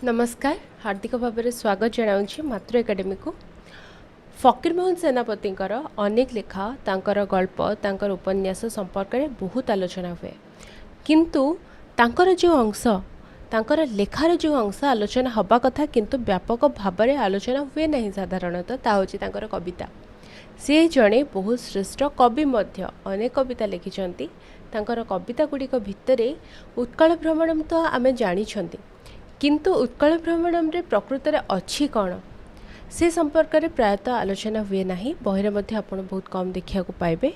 नमस्कार हार्दिक भाव में स्वागत जनाऊँगी मातृ एकाडेमी को। फकीरमोहन सेनापतिंकर अनेक लेखा तांकर गल्प तांकर उपन्यास संपर्क में बहुत आलोचना हुए किंतु तांकर जो अंश तांकर लेखार जो अंश आलोचना हवा कथा किंतु व्यापक भाव में आलोचना हुए नहीं साधारणतः ता होची तांकर कविता। से जड़े बहुत श्रेष्ठ कवि मध्य अनेक कविता लिखिछंती। तांकर कविता गुड़िक भितरे उत्कल भ्रमण तो आमे जानी किंतु उत्कल भ्रमण में प्रकृत में अच्छी कौन से संपर्क में प्रायतः आलोचना हुए ना बहिरे मध्य आपण बहुत कम देखा पाइबे।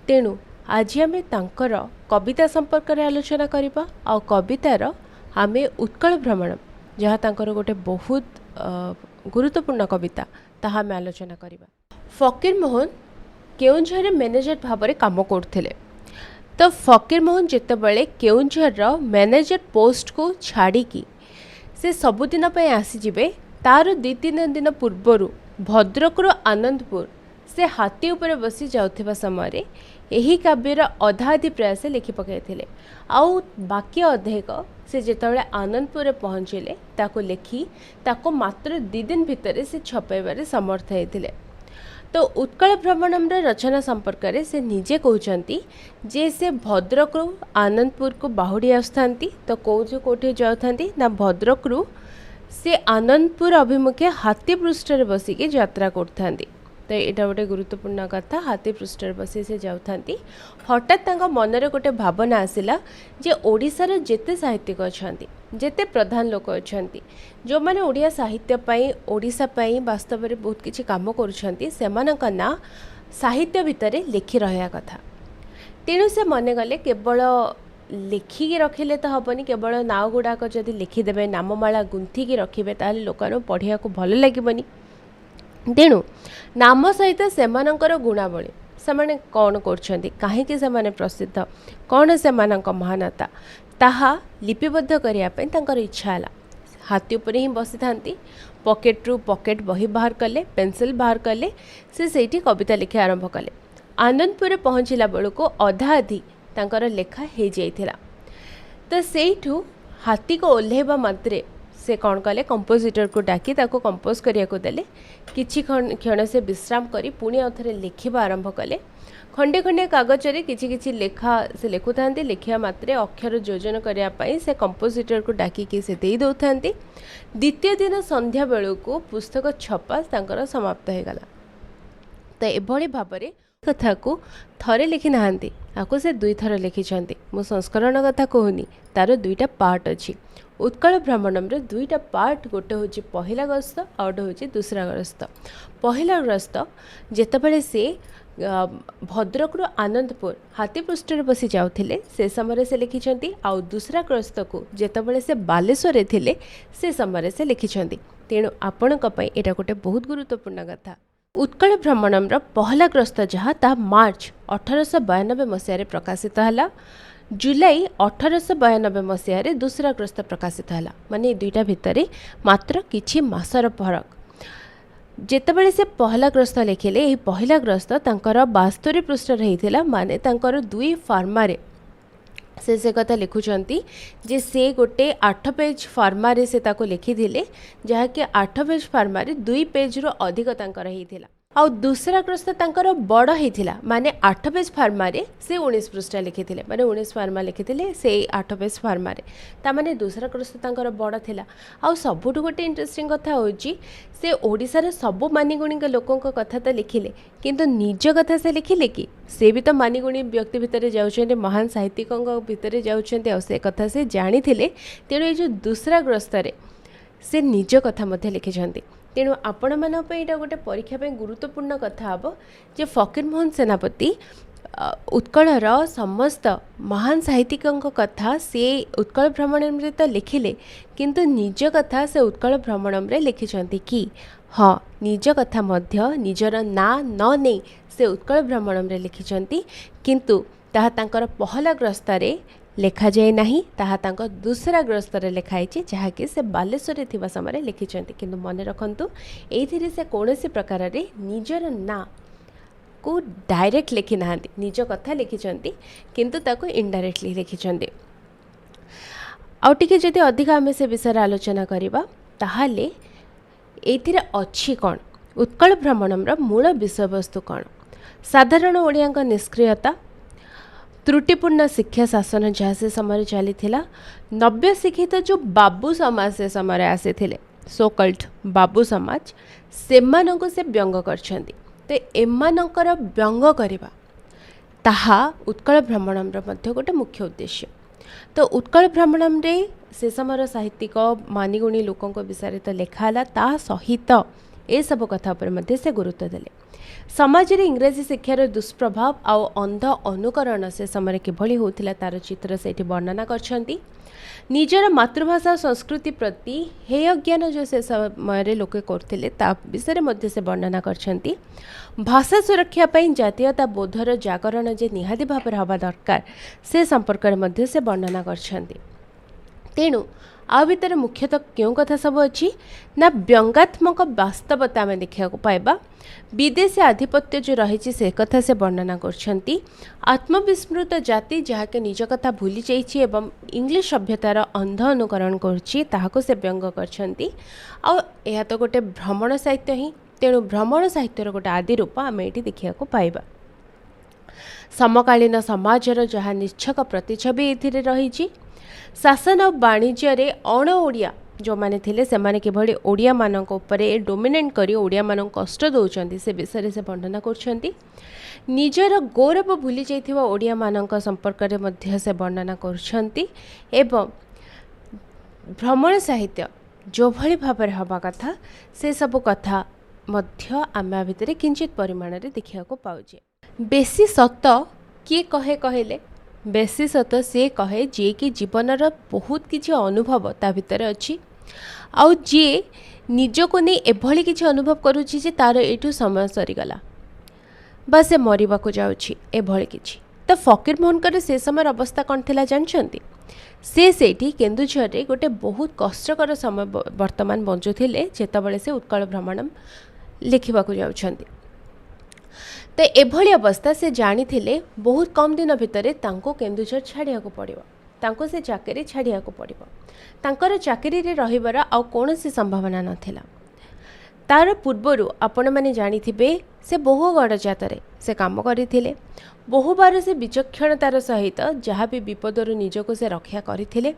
तेणु आज आम तांकर कविता संपर्क में आलोचना करबा आ कवितार आमे उत्कल भ्रमण जहाँ तांकर गोटे बहुत गुरुत्वपूर्ण कविता ताहा आमे आलोचना करबा। फकीरमोहन केउंझर मैनेजर भाव में काम करथिले। तो फकीरमोहन जितेबाला केउंझर मैनेजर पोस्ट को छाड़िकी से सबुदिन आसीजे तार दी तीन दिन पूर्वर भद्रकरू आनंदपुर से हाथी उपर बसी जाउथिबा समय यही काव्यर अधाअधि प्रयास लिखि पकाइथिले। आउ बाकी अधेक से जितेबाला आनंदपुर पहुँचले ताको लिखि ताको मात्र 2 दिन भितर से छपाइबारे समर्थ होइथिले। तो उत्कल भ्रमण रचना संपर्क में से निजे कहते जे से भद्रकरू आनंदपुर को बाहुड़ी आसुथांती। तो कौटे जाऊँगी ना भद्रकरू से आनंदपुर अभिमुखे हाथी पृष्ठ बसिकी यात्रा करथांती। तो यहाँ गोटे गुरुत्वपूर्ण कथा हाथी पृष्ठ बसी से जाऊँगी। हठात मनरे गोटे भावना आसला जे ओडिशार जेते साहित्यिक अच्छा जेते प्रधान लोक अच्छा जो मैंने ओडिया साहित्य पाई ओडिशा पाई वास्तव में बहुत किसी काम करुछंती सेमानका ना साहित्य भितर लिखि रहा कथा। तेणु से मन गले केवल लिखिकी रखिले तो हेनी केवल नाव गुड़ाक जदि लिखिदेवे नाममाला गुंथिकी रखिबे ताले लोकानो पढ़िया को भल लागिबनी। तेणु नाम सहित सेमानंकर गुणावली सेमाने कौन करछंती काहेकि सेमाने प्रसिद्ध कौन सेमानंक महानता ताहा लिपिबद्ध करिया पई तांकर इच्छा हला। हाथी उपर ही बसी थांती पकेट्रु पकेट बही बाहर कले पेंसिल बाहर कले से सेठी कविता लिखे आरंभ कले। आनंदपुर पहुँचला बेलू अधा अधि तांकर लेखा हो जाइथिला। तो सेठू हाथी को ओह्लैबा मात्रे से कौन कले कंपोजिटर को डाकी ताको कंपोज करिया को देले। किछि क्षण से विश्राम करी पुणी आउथरे लिखिबा आरंभ कले। खंडे खंडे कागज रे किछि किछि लेखा से लिखुथांती लिखिया मात्रे अक्षर योजन करिया पई से कंपोजिटर को डाकी कि से देई दउथांती। द्वितीय दिन संध्या बेलू को पुस्तक छपा तांकर समाप्त हो गला। तो एभली भाबरे कथा को थरे लिखि नाहांती आको से 2 थर लिखिछंती। मो संस्करण कथा कहूनी तार 2टा पार्ट अछि। उत्कल भ्रमण में 2टा पार्ट गोटे हूँ पहला गस्त आ गोटे हूँ दूसरा गस्त। पहला गस्त जितेबाला से भद्रकरू आनंदपुर हाथी पृष्ठ बसी जाउथिले से समय से लिखिछंती। आ दूसरा ग्रस्त को जितेबाला से बालेश्वर थिले से समय से लिखिछंती। तेणु आपणक पई एटा गोटे बहुत गुरुत्वपूर्ण कथा। उत्कल भ्रमण पहला ग्रस्त जहाँ ता मार्च 1892 मसीह प्रकाशित हला। जुलाई 1892 मसीह दूसरा ग्रस्त प्रकाशित हला। माने 2टा भितर मात्र किछि मासर फरक। जेतेबेले से पहला ग्रस्त लिखिले यही पहला ग्रस्त तांकर 72 पृष्ठ रही माने तांकर 2 फार्मारे से कथा लिखुचंती जे से गोटे 8 पेज फार्मारे से ताको लिखिथिले जहाँकि 8 पेज फार्मारे 2 पेज रो अधिक तांकर रही। आ दूसरा ग्रस्त तांकर बड़ होइथिला माने 8 पेज फार्मारे से 19 पृष्ठ लिखिथिले माने 19 फार्मा लिखिथिले से 8 पेज फार्मारे ता माने दूसरा ग्रस्त तांकर बड़ थिला। आ सबुठु गोटे इंटरेस्टिंग कथा होची से ओडिसार सब मानिगुणी लोकों कथा तो लिखिले किंतु निज कथा से लिखिले कि से भी तो मानिगुणी व्यक्ति भितर जाउछन्ते महान साहित्यिकों भितर जाउछन्ते आ से कथा से जानी थिले। तेणु ये जो दूसरा ग्रस्त रे से निज कथा मध्य लिखिछन्ते। तेणु आपण मान यहाँ गोटे परीक्षा पे गुरुत्वपूर्ण कथा हम जे फकीरमोहन सेनापति उत्कलर समस्त महान साहित्यिकों कथा से उत्कल भ्रमण में तो लिखिले किंतु निज कथा से उत्कल भ्रमण में लिखिछन्ति कि हाँ निज कथा मध्य निजर ना न नहीं से उत्कल भ्रमण में लिखिछन्ति किंतु ताहा तांकर पहला ग्रस्तारे लेखा जाए नहीं ताहा तांको दूसरा ग्रस्तर लिखाई जहाँकि से बालेश्वर थिबा समय लिखिछन्ति। किंतु मन रखंतु एथिरे से कौनसी प्रकार रे निजर ना को डायरेक्ट लिखि नाहांती निज कथा लिखिछन्ति किंतु ताको इनडायरेक्टली लिखिछन्ति। आउ टिके जदि अधिक आमे से विषय आलोचना करिबा ताहाले एथिरे अछि कोन उत्कल भ्रमणमर मूल विषयवस्तु कोन साधारण ओडियांक निष्क्रियता त्रुटिपूर्ण शिक्षा शासन जहाँ से समय चली नव्य शिक्षित जो बाबू समाज से समय आसी सोकल्ड बाबू समाज से व्यंग करछंती तो एमानकर व्यंग करवा ताहा उत्कल भ्रमणमर मध्य गोटे मुख्य उद्देश्य। तो उत्कल भ्रमणम रे से समय साहित्यिक मानिगुणी लोकों विषय तो लिखाला ता सहित ए सब कथा पर मध्य से गुरुत्व देले। समाज रे इंग्रेजी शिक्षार दुष्प्रभाव आउ अंध अनुकरण से समय किभली होतिला तार चित्र से वर्णना करछंती। निजर मातृभाषा संस्कृति प्रति हेय ज्ञान जो से समय लोके करथिले ता विषय मध्य से वर्णना करछंती। भाषा सुरक्षा पई जातीयता बोधर जागरण जे निहाती भाव हवा दरकार से संपर्क मध्य से वर्णना करछंती। तेणु आ भितर मुख्यतः क्यों कथा सब अच्छी ना व्यंगात्मक वास्तवता आम देखा पाइबा विदेशी आधिपत्य जो रही से कथा से वर्णना करछंती। आत्मविस्मृत जाति जहाँके निज कथा भूली जाइछि एवं इंग्लिश सभ्यतार अंध अनुकरण करछि ताहाको से व्यंग करछंती। आ यह तो गोटे भ्रमण साहित्य ही तेणु भ्रमण साहित्यर गोटे आदि रूप आम ये देखा पाइबा। समकालीन समाजर जहाँ निच्छक प्रतिछवि एथिरे रही शासन और वाणिज्य रे अण ओडिया जो माने थिले से माने किभली ओडिया मानक ऊपर डोमिनेट करी ओडिया मानक कष्ट दौरान से विषय से वर्णना करछंती। निजर गौरव भूली जाइथिबा ओडिया मानक संपर्क रे मध्य से वर्णना करछंती एवं भ्रमण साहित्य जो भली भाव हवा कथा से सब कथा मध्य आम भितर किंचित परिमाण रे देखा पाउजे। बेसी सत किए कहे कहले बेसी सत से कहे जे कि जीवनर बहुत किसी अनुभव ता भितर अच्छी आउ जे निजको नहीं एभली किसी अनुभव करुछि जे तार एठू समय सरीगला बा से मरिबा को जाउछि एभली किछि। तो फकीर मोहनकर से समय अवस्था कौन थिला जानछंती से सेठी केन्दुझर रे गोटे बहुत कष्टकर समय वर्तमान बंचुथिले जेतबेले से उत्कल भ्रमणम लिखिबा को जाउछंती। तो एभली अवस्था से जानी थिले बहुत कम दिन भितर तांको केन्दुझर छाड़िया को पड़िबो तांको से चाकरी छाड़िया को पड़िबो तांकर चाकरी रे रहिबार आउ कोनोसी संभावना नथिला। तार पूर्वरु आपण माने जानिथिबे से बहु गणजातरे से काम करिथिले बहु बार से विचक्षणतार सहित जहाँ भी विपदरु निजको से रक्षा करिथिले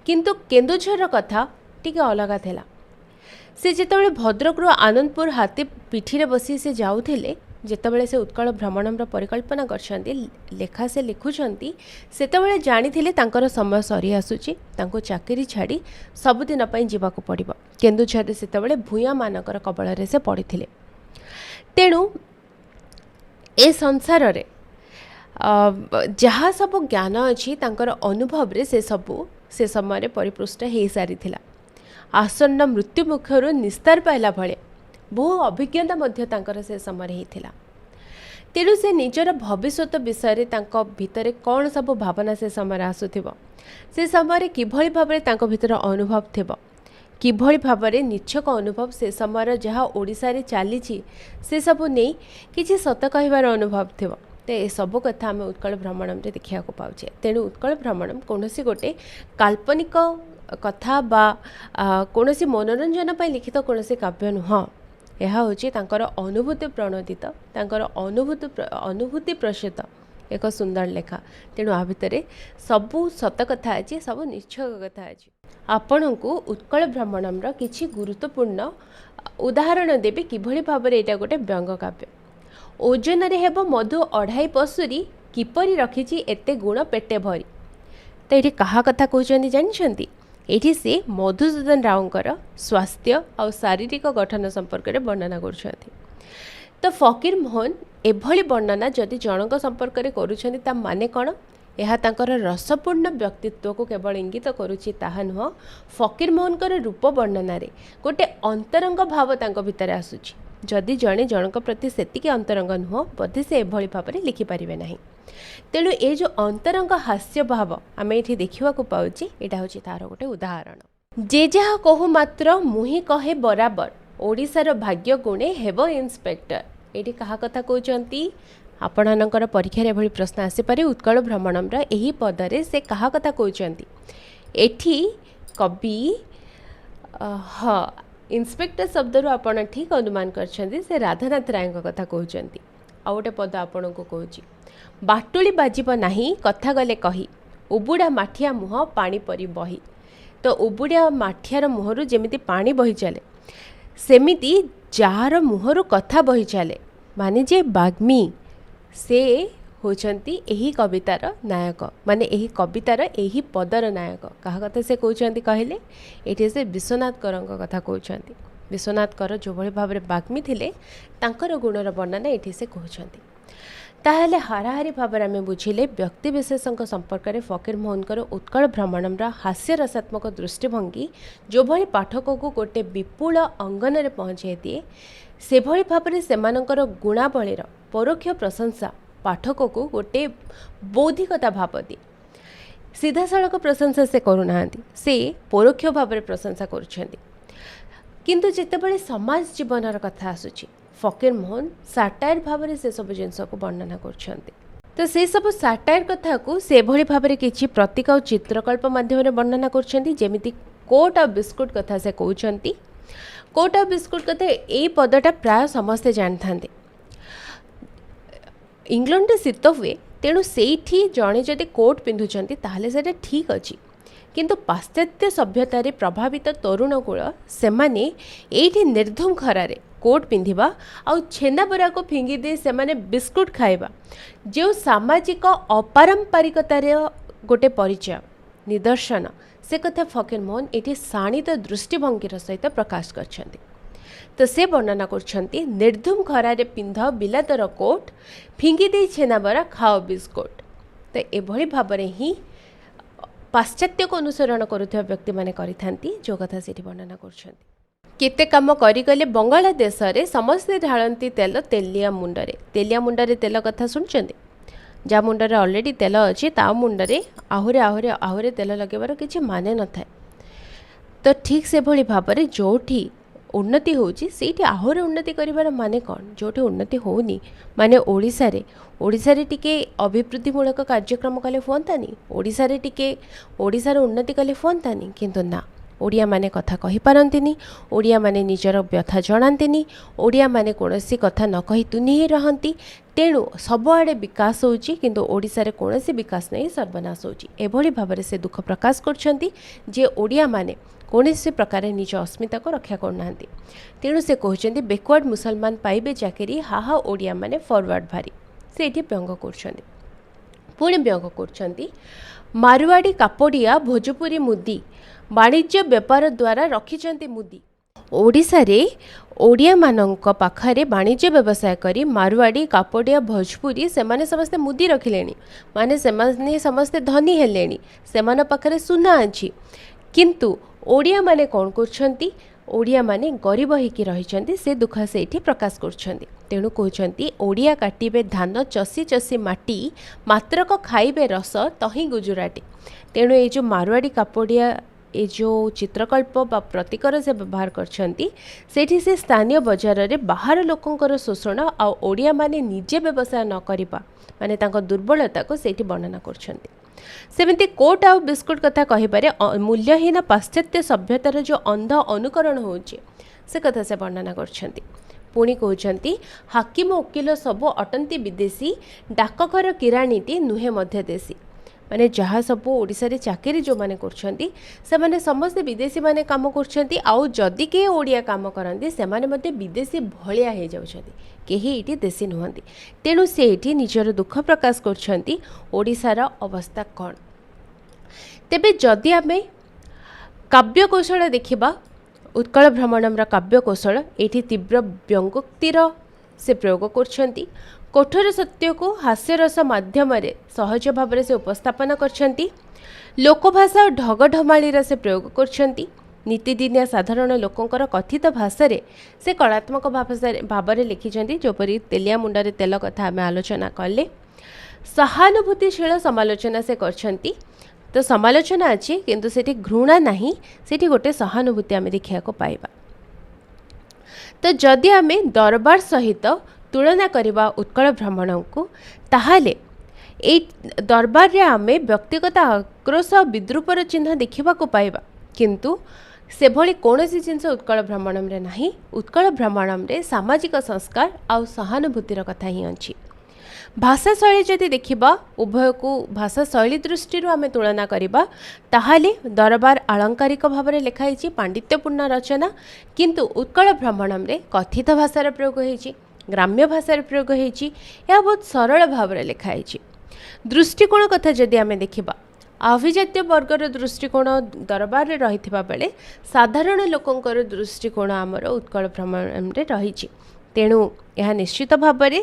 किंतु केन्दुझर कथा टिके अलगा थिला। से जेतेबेले भद्रकରୁ आनंदपुर हाथी पिठी रे बसी से जाउथिले जेतेबेले से उत्कल भ्रमणमर परिकल्पना करछंती लेखा से लिखुछंती सेतेबेले जानिथिले तांकर समय सरी आसुची तांको चाकरी छाड़ी सबुदिन पई जीवाको पड़िबो केन्दुझर सेतेबेले भूया मानकर कबल रे से पड़िथिले। तेणु ए संसार रे जहाँ सब ज्ञान अच्छी तांकर अनुभव रे से सबू से समय परिपृष्ट हो सारी आसन्न मृत्यु मुखर निस्तार पाइला भले बहु अभिज्ञता मध्य तांकर से समय होता। तेणु से निजर भविष्यत विषय तांको भितरे कौन सब भावना से समय आसुथिबो से समय किभली भाबरे तांको भितर अनुभव थिबो किभली भाबरे निच्छक अनुभव से समय जहाँ ओडिसा रे चलीछि से सब नहीं किछि सत कहिबार अनुभव थिबो। तो ये सब कथा आम उत्कल भ्रमणम रे देखा पाचे। तेणु उत्कल भ्रमणम कौनसी गोटे काल्पनिक कथा बा कौनसी मनोरंजन पर लिखित कौनसी काव्य नुह यह हूँ तांकर अनुभूति प्रणोदित तांकर अनुभूति प्रसिद्ध एक सुंदर लेखा। तेणु आ भितर सबू सत कथा अच्छी सब निश्चय कथा अच्छी। आपण को उत्कल भ्रमणम किछि गुरुत्वपूर्ण उदाहरण देवी किभली भाव में यहाँ गोटे व्यंग काव्य ओजन रे हेबो मधु 2.5 पसुरी किपरि रखिछि एते गुण पेटे भरी। तो ये कहा कथा कहते जानते ये से मधुसूदन रावकर स्वास्थ्य और शारीरिक गठन संपर्क में वर्णना कर। तो फकीर मोहन एभली वर्णना जदि जनक संपर्क में करुछन्ति ता माने कौन यह तांकर रसपूर्ण व्यक्तित्व को केवल इंगित करुछि ताहा नुह फकीर मोहनकर रूप वर्णन रे गोटे अंतरंग भाव तांको भितर आसुछि। जदि जड़े जनक प्रति सेतिके अंतरंग नुह बोधे से एभली भाव में लिखिपारे ना। तेणु ये जो अंतरंग हास्य भाव आम ये देखा पाचे यहाँ हूँ तार गोटे उदाहरण। जे जहाँ कहू मात्र मुही कहे बराबर ओडिशार भाग्य गुणे हेब इन्स्पेक्टर। ये क्या कथा कहते आपणकर परीक्षा एभली प्रश्न आसीपे उत्कल भ्रमणम यही पदरे से क्या कथा कहते एठी कवि हाँ इन्स्पेक्टर शब्द आपण ठीक अनुमान करछंती से राधानाथ राय कथा कहउचंती। आ गोटे पद आपण को कहूँ बाटुली बाजिब नाही कथा गले कही उबुड़ा माठिया मुह पानी परी बही। तो उबुड़ा माठियार मुहरु जेमिति पानी बही चले सेमिति जार मुहरु कथा बही चले माने जे बाग्मी से होचंती एही कवितार नायक माने एही कवितार एही पदर नायक कहा कथा से कहउचंती कहले एठी से विश्वनाथ करंग कथा कहउचंती। विश्वनाथ कर जो भली भाव में बाग्मी थिले तांकर गुणर वर्णना एठी से कहउचंती। ताहले हाराहारी भाव में आम बुझिले व्यक्ति विशेष संपर्क में फकीर मोहनकर उत्कल भ्रमणम हास्य रसात्मक दृष्टिभंगी जो भली पाठक को गोटे विपुल अंगन में पहुँचाई दिए से भली भाव में सेमानंकर गुणावलीर परोक्ष प्रशंसा पाठक को गोटे बौद्धिकता भाव दिए। सीधा सड़क प्रशंसा से करूना से परोक्ष भाव में प्रशंसा करुछंती। किंतु जितेबाला समाज जीवनर कथा आसूची फकीर मोहन साटायर भाव में से सब जिनस को वर्णना करछंती। तो से सब साटायर कथा को से भली भाव में किछि प्रतीक और चित्रकल्प माध्यम वर्णना करछंती। जेमिति कोट और बिस्कुट कथा से कहउचंती। कोट और बिस्कुट कथा ए पदटा प्राय समस्ते जानथांते। इंग्लैंड शीत हुए तेणु सेठी जड़े जदि कोट पिंधुचंती ताहले सेटा ठीक अच्छी किंतु पाश्चात्य सभ्यतार प्रभावित तरुण कूल से एठी निर्धूम खरारे कोट पिंधिबा आउ छेना बरा को फिंगी दे से माने बिस्कुट खाइबा जो सामाजिक अपारंपरिकतार गोटे परिचय निदर्शन से कथा फकीर मोहन एठी शाणित दृष्टिभंगीर सहित प्रकाश करछंती। तो से वर्णना करछंती निर्धूम खरारे पिंध बिलातर कोट फिंगी दे छेना बरा खाओ बिस्कुट। तो एभली भाव में ही पाश्चात्य को अनुसरण करुवा व्यक्ति माने करिथांती जो कथा से वर्णना करछंती। केते काम करिगले बंगाला देश रे समस्ते ढाळंती तेल तेलिया मुंडरे तेल कथा सुनचंती। जा मुंडरे ऑलरेडी तेल अच्छी ता मुंडरे आहुरे आहुरे आहुरे तेल लगेबार किछि माने न थाए। तो ठीक से भली भाव में जोठी उन्नति होची सेठी आहुरे उन्नति करिबार माने कौन जोठी उन्नति होनी माने ओडिशा रे टिके अभिवृद्धिमूलक कार्यक्रम कले हुअंतानी ओडिशार उन्नति कले हुअंतानी किंतु ना ओडिया माने कथा कहि पारंतिनी ओडिया माने निजर व्यथा जणांतिनी ओडिया माने कोनोसी कथा न कहि तुनी रहंती। तेणु सबआड़े विकास होची किंतु ओडिशा रे कोनोसी विकास नहीं सर्वनाश होची एभली भाव से दुख प्रकाश करछंती जे ओडिया माने कौनसी प्रकार निज अस्मिता को रक्षा करना। तेणु से कहते बैकवर्ड मुसलमान पाइबे चाकरी हाहा ओडिया माने फॉरवर्ड भारी से ये व्यंग कर पुणी व्यंग कर मारवाड़ी कापड़िया भोजपुरी मुदी वाणिज्य व्यापार द्वारा रखिंट मुदी। ओडिशा रे ओडिया मानक पाखरे वाणिज्य व्यवसाय करी मारवाड़ी कापड़िया भोजपुरी सेमाने समस्ते मुदी रखिलेनी माने सेमाने समस्ते धनी हेलेनी सेमान पाखरे सुना अच्छी किंतु ओडिया माने कौन करछंती ओडिया माने गरीब होइकी रहिछंती से दुख से एठी प्रकाश करछंती। तेणु कहउछंती ओडिया काटिबे धान चसी चसी माटी मात्रक खाइबे रस तही गुजराटी। तेणु ये जो मारवाड़ी कापड़िया ये जो चित्रकल्प बा प्रतीकर से व्यवहार करछंती सेठी से स्थानीय बजार रे बाहर लोकंकर शोषण आ ओडिया माने निजे व्यवसाय न करिबा माने तांको दुर्बलता को सेठी वर्णना करछंती। सेमती कोट आ बिस्कुट कथा कहिबारे मूल्यहीन पाश्चात्य सभ्यतार जो अंध अनुकरण होचे से कथा से वर्णना करछंती। पुणी कहउछंती हाकिम वकील सब अटंती विदेशी डाकघर किराणीटी नुहे मध्य देशी माने जहाँ सब ओडिशा रे चाकरी जो माने करछंती से माने समस्त विदेशी माने काम करछंती आउ जदि के ओडिया काम करंती से माने मध्य विदेशी भलिया हे जाउछंती केही इटी देशी नुहंती। तेणु से इटी निजर दुख प्रकाश करछंती ओडिशार अवस्था कौन। तेबे जदि आमे काव्य कौशल देखिबा उत्कल भ्रमणम काव्य कौशल एठी तीव्र व्यंगोक्तिर से प्रयोग करछंती कठोर सत्य को हास्यरस माध्यम सहज भाव से उपस्थापन करछंती लोकभाषा और ढगढमाळीर से प्रयोग करछंती नीतिदिनिया साधारण लोकंकर कथित भाषा से कलात्मक भाव में लिखिछंती जोपरी तेलिया मुंडरे तेल कथा आम आलोचना कले सहानुभूतिशील समालोचना से करछंती। तो समालोचना अच्छी किंतु सेठी घृणा नहीं सेठी गोटे सहानुभूति आम देखा पाइबा। तो जदि आम दरबार सहित तुलना करवा उत्कल भ्रमण को ताहाले এই ଦରବାରରେ ଆମେ ବ୍ୟକ୍ତିଗତ ଆକ୍ରୋଶ ଆଉ ବିଦ୍ରୂପର ଚିହ୍ନ ଦେଖିବାକୁ ପାଇବା, କିନ୍ତୁ ସେଭଳି କୌଣସି ଜିନିଷ ଉତ୍କଳ ଭ୍ରମଣରେ ନାହିଁ। ଉତ୍କଳ ଭ୍ରମଣରେ ସାମାଜିକ ସଂସ୍କାର ଆଉ ସହାନୁଭୂତିର କଥା ହିଁ ଅଛି। ଭାଷା ଶୈଳୀ ଯଦି ଦେଖିବା, ଉଭୟକୁ ଭାଷା ଶୈଳୀ ଦୃଷ୍ଟିରୁ ଆମେ ତୁଳନା କରିବା, ତାହେଲେ ଦରବାର ଆଳଙ୍କାରିକ ଭାବରେ ଲେଖା ହେଇଛି, ପାଣ୍ଡିତ୍ୟପୂର୍ଣ୍ଣ ରଚନା। କିନ୍ତୁ ଉତ୍କଳ ଭ୍ରମଣରେ କଥିତ ଭାଷାର ପ୍ରୟୋଗ ହେଇଛି, ଗ୍ରାମ୍ୟ ଭାଷାର ପ୍ରୟୋଗ ହେଇଛି, ଏହା ବହୁତ ସରଳ ଭାବରେ ଲେଖା ହେଇଛି। ଦୃଷ୍ଟିକୋଣ କଥା ଯଦି ଆମେ ଦେଖିବା, ଅଭିଜାତ୍ୟ ବର୍ଗର ଦୃଷ୍ଟିକୋଣ ଦରବାରରେ ରହିଥିବା ବେଳେ ସାଧାରଣ ଲୋକଙ୍କର ଦୃଷ୍ଟିକୋଣ ଆମର ଉତ୍କଳ ଭ୍ରମଣରେ ରହିଛି। ତେଣୁ ଏହା ନିଶ୍ଚିତ ଭାବରେ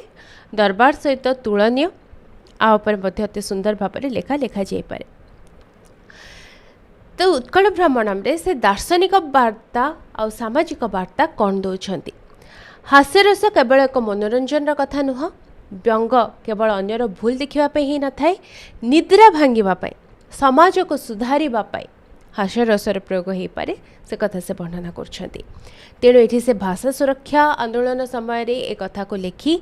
ଦରବାର ସହିତ ତୁଳନୀୟ, ଆ ଉପରେ ମଧ୍ୟ ଅତି ସୁନ୍ଦର ଭାବରେ ଲେଖାଯାଇପାରେ। ତ ଉତ୍କଳ ଭ୍ରମଣରେ ସେ ଦାର୍ଶନିକ ବାର୍ତ୍ତା ଆଉ ସାମାଜିକ ବାର୍ତ୍ତା କ'ଣ ଦେଉଛନ୍ତି? ହାସ୍ୟରସ କେବଳ ଏକ ମନୋରଞ୍ଜନର କଥା ନୁହଁ, ବ୍ୟଙ୍ଗ କେବଳ ଅନ୍ୟର ଭୁଲ ଦେଖିବା ପାଇଁ ହିଁ ନଥାଏ, ନିଦ୍ରା ଭାଙ୍ଗିବା ପାଇଁ, ସମାଜକୁ ସୁଧାରିବା ପାଇଁ ହାସ୍ୟରସର ପ୍ରୟୋଗ ହୋଇପାରେ, ସେ କଥା ସେ ବର୍ଣ୍ଣନା କରୁଛନ୍ତି। ତେଣୁ ଏଠି ସେ ଭାଷା ସୁରକ୍ଷା ଆନ୍ଦୋଳନ ସମୟରେ ଏ କଥାକୁ ଲେଖି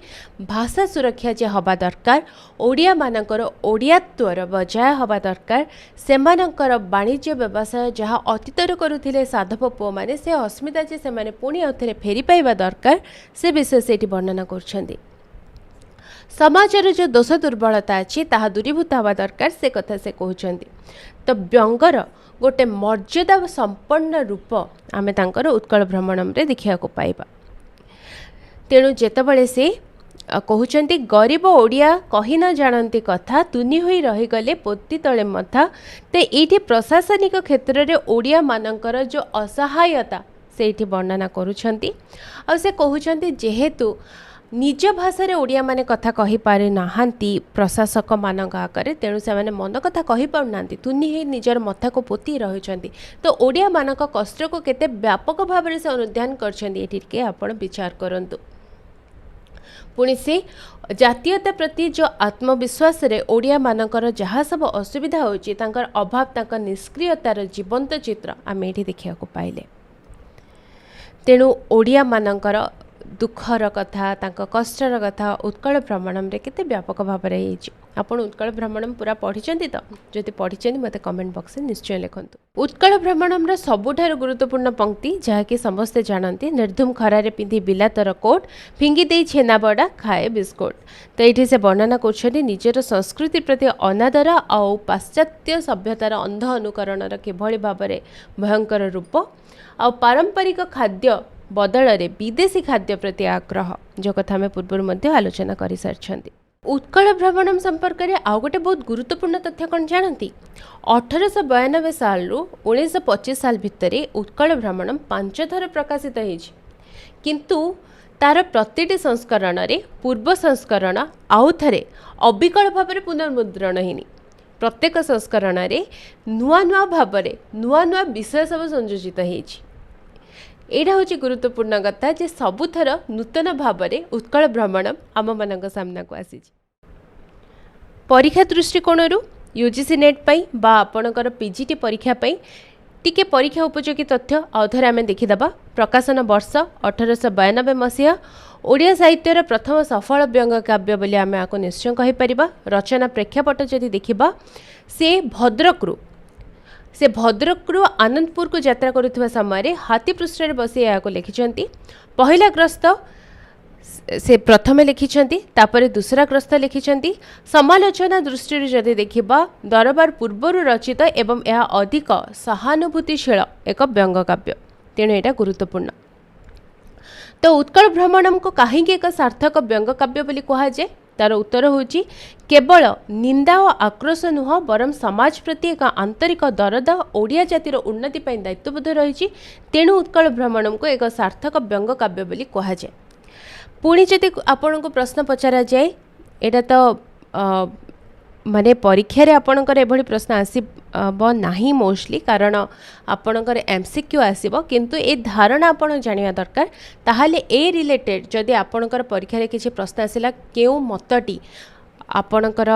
ଭାଷା ସୁରକ୍ଷା ଯେ ହେବା ଦରକାର, ଓଡ଼ିଆମାନଙ୍କର ଓଡ଼ିଆତ୍ୱର ବଜାୟ ହେବା ଦରକାର, ସେମାନଙ୍କର ବାଣିଜ୍ୟ ବ୍ୟବସାୟ ଯାହା ଅତୀତରେ କରୁଥିଲେ ସାଧବ ପୁଅମାନେ, ସେ ଅସ୍ମିତା ଯେ ସେମାନେ ପୁଣି ଆଉଥରେ ଫେରି ପାଇବା ଦରକାର, ସେ ବିଷୟ ସେଇଠି ବର୍ଣ୍ଣନା କରୁଛନ୍ତି। ସମାଜର ଯେଉଁ ଦୋଷ ଦୁର୍ବଳତା ଅଛି ତାହା ଦୂରୀଭୂତ ହେବା ଦରକାର, ସେ କଥା ସେ କହୁଛନ୍ତି। ତ ବ୍ୟଙ୍ଗର ଗୋଟେ ମର୍ଯ୍ୟାଦା ସମ୍ପନ୍ନ ରୂପ ଆମେ ତାଙ୍କର ଉତ୍କଳ ଭ୍ରମଣରେ ଦେଖିବାକୁ ପାଇବା। ତେଣୁ ଯେତେବେଳେ ସେ କହୁଛନ୍ତି ଗରିବ ଓଡ଼ିଆ କହି ନ ଜାଣନ୍ତି କଥା, ତୁନି ହୋଇ ରହିଗଲେ ପୋତି ତଳେ ମଥା, ତ ଏଇଠି ପ୍ରଶାସନିକ କ୍ଷେତ୍ରରେ ଓଡ଼ିଆମାନଙ୍କର ଯେଉଁ ଅସହାୟତା ସେଇଠି ବର୍ଣ୍ଣନା କରୁଛନ୍ତି। ଆଉ ସେ କହୁଛନ୍ତି ଯେହେତୁ ନିଜ ଭାଷାରେ ଓଡ଼ିଆମାନେ କଥା କହିପାରି ନାହାନ୍ତି ପ୍ରଶାସକମାନଙ୍କ ଆଗରେ, ତେଣୁ ସେମାନେ ମନ କଥା କହିପାରୁନାହାନ୍ତି, ତୁନି ହେଇ ନିଜର ମଥାକୁ ପୋତି ରହିଛନ୍ତି। ତ ଓଡ଼ିଆମାନଙ୍କ କଷ୍ଟକୁ କେତେ ବ୍ୟାପକ ଭାବରେ ସେ ଅନୁଧ୍ୟାନ କରିଛନ୍ତି, ଏଠି ଟିକେ ଆପଣ ବିଚାର କରନ୍ତୁ। ପୁଣି ସେ ଜାତୀୟତା ପ୍ରତି ଯେଉଁ ଆତ୍ମବିଶ୍ୱାସରେ ଓଡ଼ିଆମାନଙ୍କର ଯାହା ସବୁ ଅସୁବିଧା ହେଉଛି, ତାଙ୍କର ଅଭାବ, ତାଙ୍କ ନିଷ୍କ୍ରିୟତାର ଜୀବନ୍ତ ଚିତ୍ର ଆମେ ଏଠି ଦେଖିବାକୁ ପାଇଲେ। ତେଣୁ ଓଡ଼ିଆମାନଙ୍କର ଦୁଃଖର କଥା, ତାଙ୍କ କଷ୍ଟର କଥା ଉତ୍କଳ ଭ୍ରମଣରେ କେତେ ବ୍ୟାପକ ଭାବରେ ହେଇଛି। ଆପଣ ଉତ୍କଳ ଭ୍ରମଣ ପୁରା ପଢ଼ିଛନ୍ତି ତ? ଯଦି ପଢ଼ିଛନ୍ତି ମୋତେ କମେଣ୍ଟ ବକ୍ସରେ ନିଶ୍ଚୟ ଲେଖନ୍ତୁ। ଉତ୍କଳ ଭ୍ରମଣର ସବୁଠାରୁ ଗୁରୁତ୍ୱପୂର୍ଣ୍ଣ ପଙ୍କ୍ତି ଯାହାକି ସମସ୍ତେ ଜାଣନ୍ତି, ନିର୍ଦ୍ଧୁମ ଖରାରେ ପିନ୍ଧି ବିଲାତର କୋଟ୍, ଫିଙ୍ଗି ଦେଇ ଛେନାବଡ଼ା ଖାଏ ବିସ୍କୁଟ। ତ ଏଇଠି ସେ ବର୍ଣ୍ଣନା କରୁଛନ୍ତି ନିଜର ସଂସ୍କୃତି ପ୍ରତି ଅନାଦର ଆଉ ପାଶ୍ଚାତ୍ୟ ସଭ୍ୟତାର ଅନ୍ଧ ଅନୁକରଣର କିଭଳି ଭାବରେ ଭୟଙ୍କର ରୂପ, ଆଉ ପାରମ୍ପରିକ ଖାଦ୍ୟ ବଦଳରେ ବିଦେଶୀ ଖାଦ୍ୟ ପ୍ରତି ଆଗ୍ରହ, ଯେଉଁ କଥା ଆମେ ପୂର୍ବରୁ ମଧ୍ୟ ଆଲୋଚନା କରିସାରିଛନ୍ତି। ଉତ୍କଳ ଭ୍ରମଣ ସମ୍ପର୍କରେ ଆଉ ଗୋଟେ ବହୁତ ଗୁରୁତ୍ୱପୂର୍ଣ୍ଣ ତଥ୍ୟ କ'ଣ ଜାଣନ୍ତି? 1892 ସାଲରୁ 1925 ସାଲ ଭିତରେ ଉତ୍କଳ ଭ୍ରମଣ 5 ଥର ପ୍ରକାଶିତ ହୋଇଛି, କିନ୍ତୁ ତାର ପ୍ରତିଟି ସଂସ୍କରଣରେ ପୂର୍ବ ସଂସ୍କରଣ ଆଉ ଥରେ ଅବିକଳ ଭାବରେ ପୁନର୍ମୁଦ୍ରଣ ହେଇନି। ପ୍ରତ୍ୟେକ ସଂସ୍କରଣରେ ନୂଆ ନୂଆ ଭାବରେ ନୂଆ ନୂଆ ବିଷୟ ସବୁ ସଂଯୋଜିତ ହେଇଛି। ଏଇଟା ହେଉଛି ଗୁରୁତ୍ୱପୂର୍ଣ୍ଣ କଥା ଯେ ସବୁଥର ନୂତନ ଭାବରେ ଉତ୍କଳ ଭ୍ରମଣ ଆମମାନଙ୍କ ସାମ୍ନାକୁ ଆସିଛି। ପରୀକ୍ଷା ଦୃଷ୍ଟିକୋଣରୁ ୟୁଜିସି ନେଟ୍ ପାଇଁ ବା ଆପଣଙ୍କର ପିଜିଟି ପରୀକ୍ଷା ପାଇଁ ଟିକେ ପରୀକ୍ଷା ଉପଯୋଗୀ ତଥ୍ୟ ଆଉ ଥରେ ଆମେ ଦେଖିଦେବା। ପ୍ରକାଶନ ବର୍ଷ 1892 ମସିହା। ଓଡ଼ିଆ ସାହିତ୍ୟର ପ୍ରଥମ ସଫଳ ବ୍ୟଙ୍ଗ କାବ୍ୟ ବୋଲି ଆମେ ଆକୁ ନିଶ୍ଚୟ କହିପାରିବା। ରଚନା ପ୍ରେକ୍ଷାପଟ ଯଦି ଦେଖିବା, ସେ ଭଦ୍ରକରୁ ଆନନ୍ଦପୁରକୁ ଯାତ୍ରା କରୁଥିବା ସମୟରେ ହାତୀ ପୃଷ୍ଠରେ ବସି ଏହାକୁ ଲେଖିଛନ୍ତି। ପହିଲା ଗ୍ରସ୍ତ ସେ ପ୍ରଥମେ ଲେଖିଛନ୍ତି, ତାପରେ ଦୁସରା ଗ୍ରସ୍ତ ଲେଖିଛନ୍ତି। ସମାଲୋଚନା ଦୃଷ୍ଟିରୁ ଯଦି ଦେଖିବା, ଦରବାର ପୂର୍ବରୁ ରଚିତ ଏବଂ ଏହା ଅଧିକ ସହାନୁଭୂତିଶୀଳ ଏକ ବ୍ୟଙ୍ଗ କାବ୍ୟ, ତେଣୁ ଏଇଟା ଗୁରୁତ୍ୱପୂର୍ଣ୍ଣ। ତ ଉତ୍କଳ ଭ୍ରମଣକୁ କାହିଁକି ଏକ ସାର୍ଥକ ବ୍ୟଙ୍ଗ କାବ୍ୟ ବୋଲି କୁହାଯାଏ? ତାର ଉତ୍ତର ହେଉଛି କେବଳ ନିନ୍ଦା ଓ ଆକ୍ରୋଶ ନୁହଁ, ବରଂ ସମାଜ ପ୍ରତି ଏକ ଆନ୍ତରିକ ଦରଦ ଓଡ଼ିଆ ଜାତିର ଉନ୍ନତି ପାଇଁ ଦାୟିତ୍ୱବୋଧ ରହିଛି। ତେଣୁ ଉତ୍କଳ ଭ୍ରମଣକୁ ଏକ ସାର୍ଥକ ବ୍ୟଙ୍ଗ କାବ୍ୟ ବୋଲି କୁହାଯାଏ। ପୁଣି ଯଦି ଆପଣଙ୍କୁ ପ୍ରଶ୍ନ ପଚରାଯାଏ, ଏଇଟା ତ ମାନେ ପରୀକ୍ଷାରେ ଆପଣଙ୍କର ଏଭଳି ପ୍ରଶ୍ନ ଆସିବ ନାହିଁ ମୋଷ୍ଟଲି, କାରଣ ଆପଣଙ୍କର MCQ ଆସିବ, କିନ୍ତୁ ଏ ଧାରଣା ଆପଣ ଜାଣିବା ଦରକାର। ତାହେଲେ ଏ ରିଲେଟେଡ୍ ଯଦି ଆପଣଙ୍କର ପରୀକ୍ଷାରେ କିଛି ପ୍ରଶ୍ନ ଆସିଲା, କେଉଁ ମତଟି ଆପଣଙ୍କର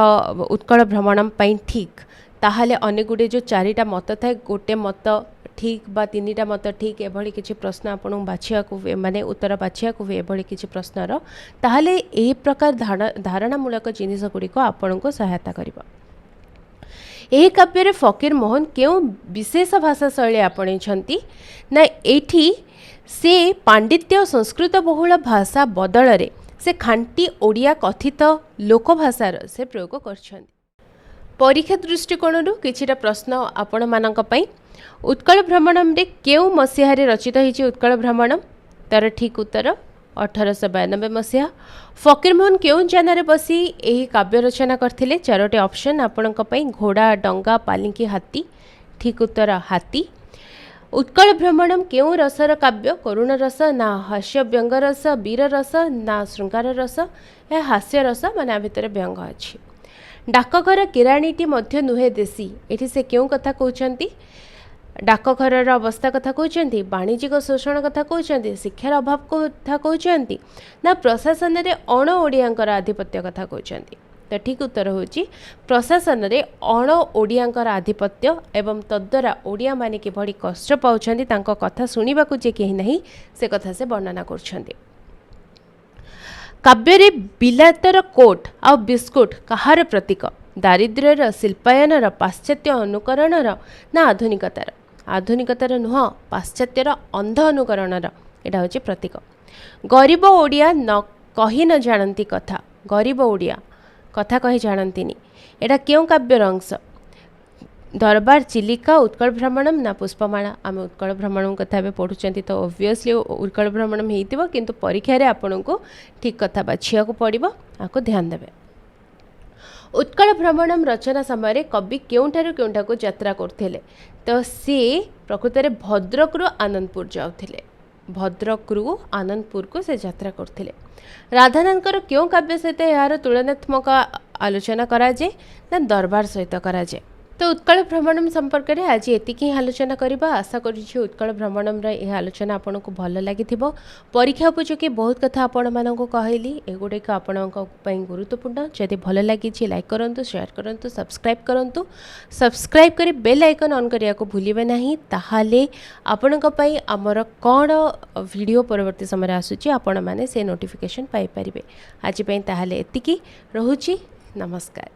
ଉତ୍କଳ ଭ୍ରମଣ ପାଇଁ ଠିକ୍, ତାହେଲେ ଅନେକ ଗୁଡ଼ିଏ ଯେଉଁ 4ଟା ମତ ଥାଏ, ଗୋଟେ ମତ ठीक बा तीनिटा मत ठीक एभली किसी प्रश्न आपन बाछिया को हुए माने उत्तर बाछिया को हुए एभली किसी प्रश्नर ताहले ए प्रकार धारणामूलक जिनिस गुड़ी को आपन को सहायता करिबो। एही काव्य फकीर मोहन क्यों विशेष भाषा शैली आपणैछंती ना एठी से पांडित्य संस्कृत बहुल भाषा बदल रे से खांटी ओडिया कथित लोकभाषार से प्रयोग करछंती। परीक्षा दृष्टिकोण किछिटा प्रश्न आपण मानक पई उत्कल भ्रमणम रे केउ मसीहारे रचित होईछि उत्कल भ्रमणम तार ठीक उत्तर 1892 मसीहा। फकीरमोहन केउ जानरे बसी एही काव्य रचना करथिले चारोटी ऑप्शन आपणक पई घोड़ा डंगा पालिंकी हाथी ठीक उत्तर हाथी। उत्कल भ्रमणम केउ रसर काव्य करुण रस ना हास्य व्यंग रस वीर रस ना श्रृंगार रस या हास्य रस माने भितर व्यंग अछि। डाकघर किराणीटी मध्य नुहे देशी एठी से क्यों कथा कहउछंती डाकघर अवस्था कथा कहउछंती वाणिज्यिक शोषण कथा कहउछंती शिक्षार अभाव कथा कहउछंती ना प्रशासन रे अण ओडियांकर आधिपत्य कथा कहउछंती। तो ठीक उत्तर होची प्रशासन रे अण ओडियांकर आधिपत्य एवं तद्वारा ओडिया माने कि बड़ी कष्ट पाउछंती तांको कथा सुनिबाकू जे केही नाही से कथा से वर्णना करछंती। काव्य बिलातर कोट आ बिस्कुट कहार प्रतीक दारिद्र्यर शिल्पायनर पाश्चात्य अनुकरणर ना आधुनिकतार नुह पाश्चात्यर अंध अनुकरणर एटा होची प्रतीक। गरीब ओडिया न कही न जानती कथा गरीब ओडिया कथा कही जानतीनी एटा क्यों काव्यर अंश दरबार चिलिका उत्कल भ्रमणम ना पुष्पमाला आम उत्कल भ्रमण कथा पढ़ुं तो ओब्वियसली उत्कल भ्रमणम होइतिबो किंतु परीक्षा रे आपन को ठीक कथा बाछिया को पड़िबो आको ध्यान देबे। उत्कल भ्रमणम रचना समय कवि केउंठारु केउंठाकू यात्रा करथिले तो सी प्रकृत रे भद्रक रु आनंदपुर जाउथिले भद्रकरू आनंदपुर को से यात्रा करथिले। राधानाथकर क्यों काव्य सहित यार तुलनात्मक आलोचना कराजे ना दरबार सहित कराजे। तो उत्कल भ्रमणम संपर्क में आज एतिकी आलोचना करबा आशा करूछि उत्कल भ्रमणम रे यह आलोचना आपन को भल लागिथिबो। परीक्षा उपयोगी बहुत कथा आपण मानक कहली एगुडे को आपणक पई गुरुत्वपूर्ण जदि भल लागिछि लाइक करंतु शेयर करंतु सब्सक्राइब करी बेल आइकन ऑन करिया को भूलिबे नाही ताहाले आपणक पई हमर कोन वीडियो परवर्ती समय आसुछि आपण माने से नोटिफिकेशन पाई परिबे। आज पई ताहाले एतिकी रहुछि नमस्कार।